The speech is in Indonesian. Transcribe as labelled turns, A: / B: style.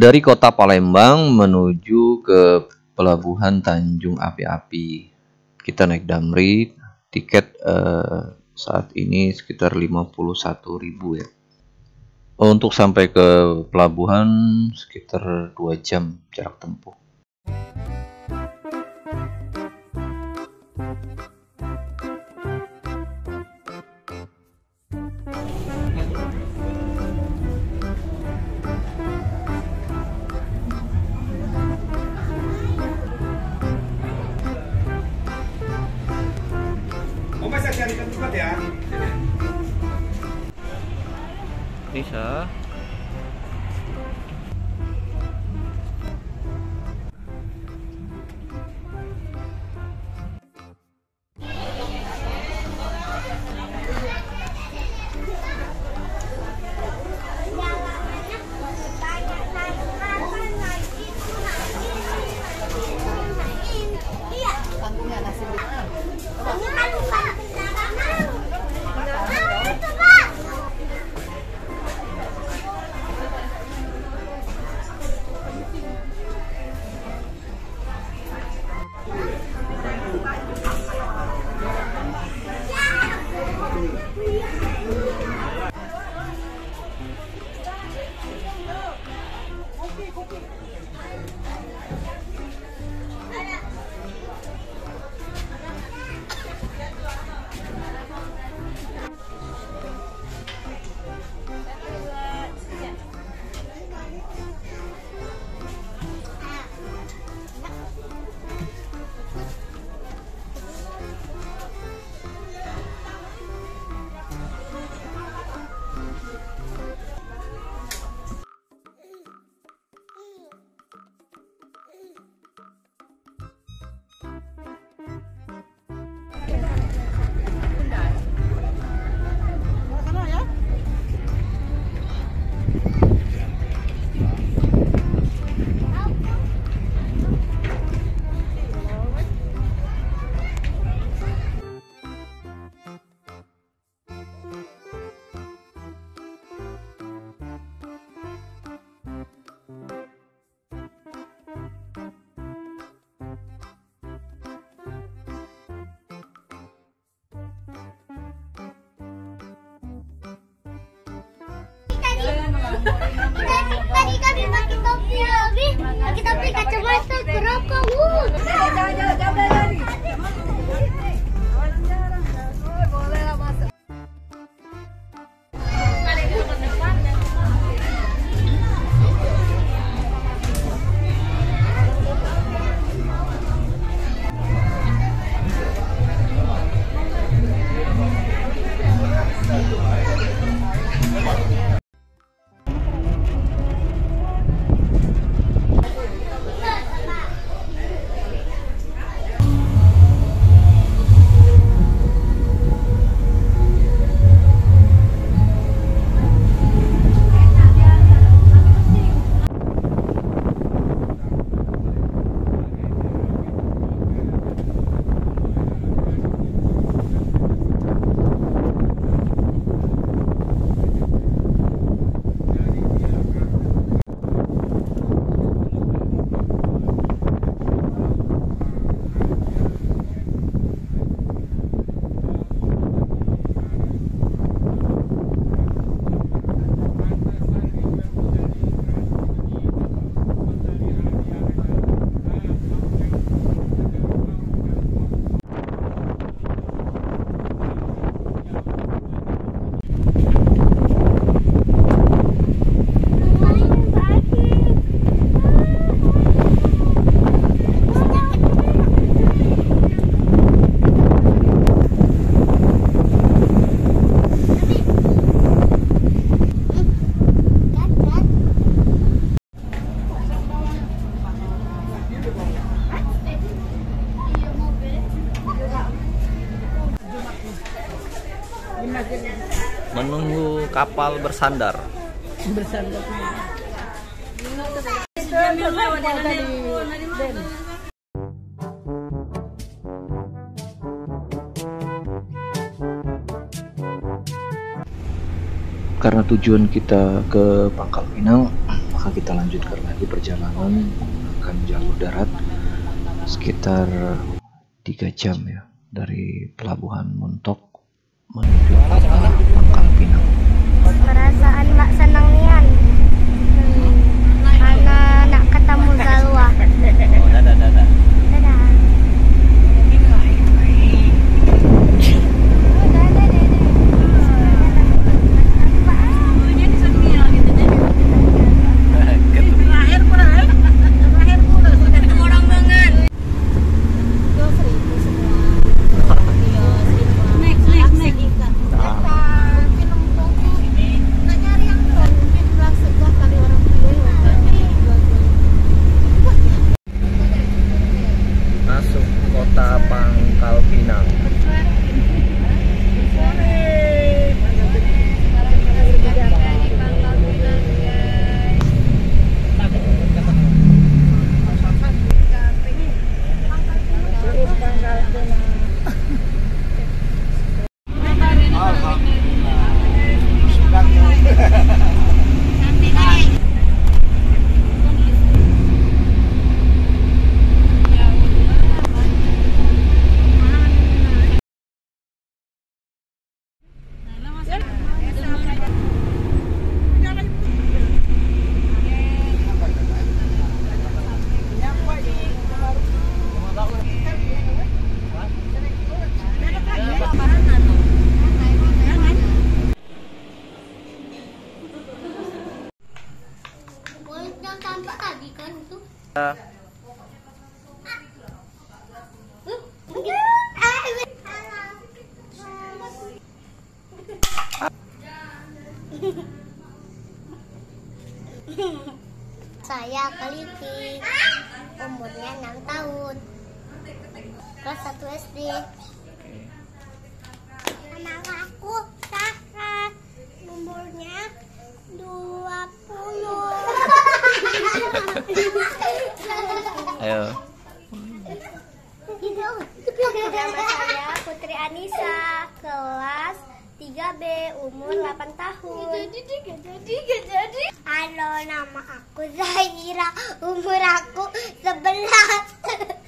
A: dari kota Palembang menuju ke pelabuhan Tanjung Api-Api. Kita naik Damri, tiket saat ini sekitar 51.000 ya. Untuk sampai ke pelabuhan sekitar 2 jam jarak tempuh.
B: Bisa carikan tempat ya.
A: Bisa.
C: Tadi kami pakai topi kacamata berapa?
A: Menunggu kapal bersandar. Karena tujuan kita ke Pangkal Pinang, maka kita lanjutkan lagi perjalanan menggunakan jalur darat sekitar 3 jam ya, dari Pelabuhan Muntok menuju kota Pangkal Pinang.
C: Perasaan Mbak senang nian karena nak ketemu Zalwa. Dadah.
A: Masuk kota Pangkal Pinang.
C: Yang tampak tadi kan itu. Saya Keliti, umurnya 6 tahun, kelas 1 SD. Nama aku Sarah, umurnya 20.
A: Ayo.
C: Nama saya Putri Anissa, kelas 3B, umur 8 tahun. Halo, nama aku Zahira, umur aku 11.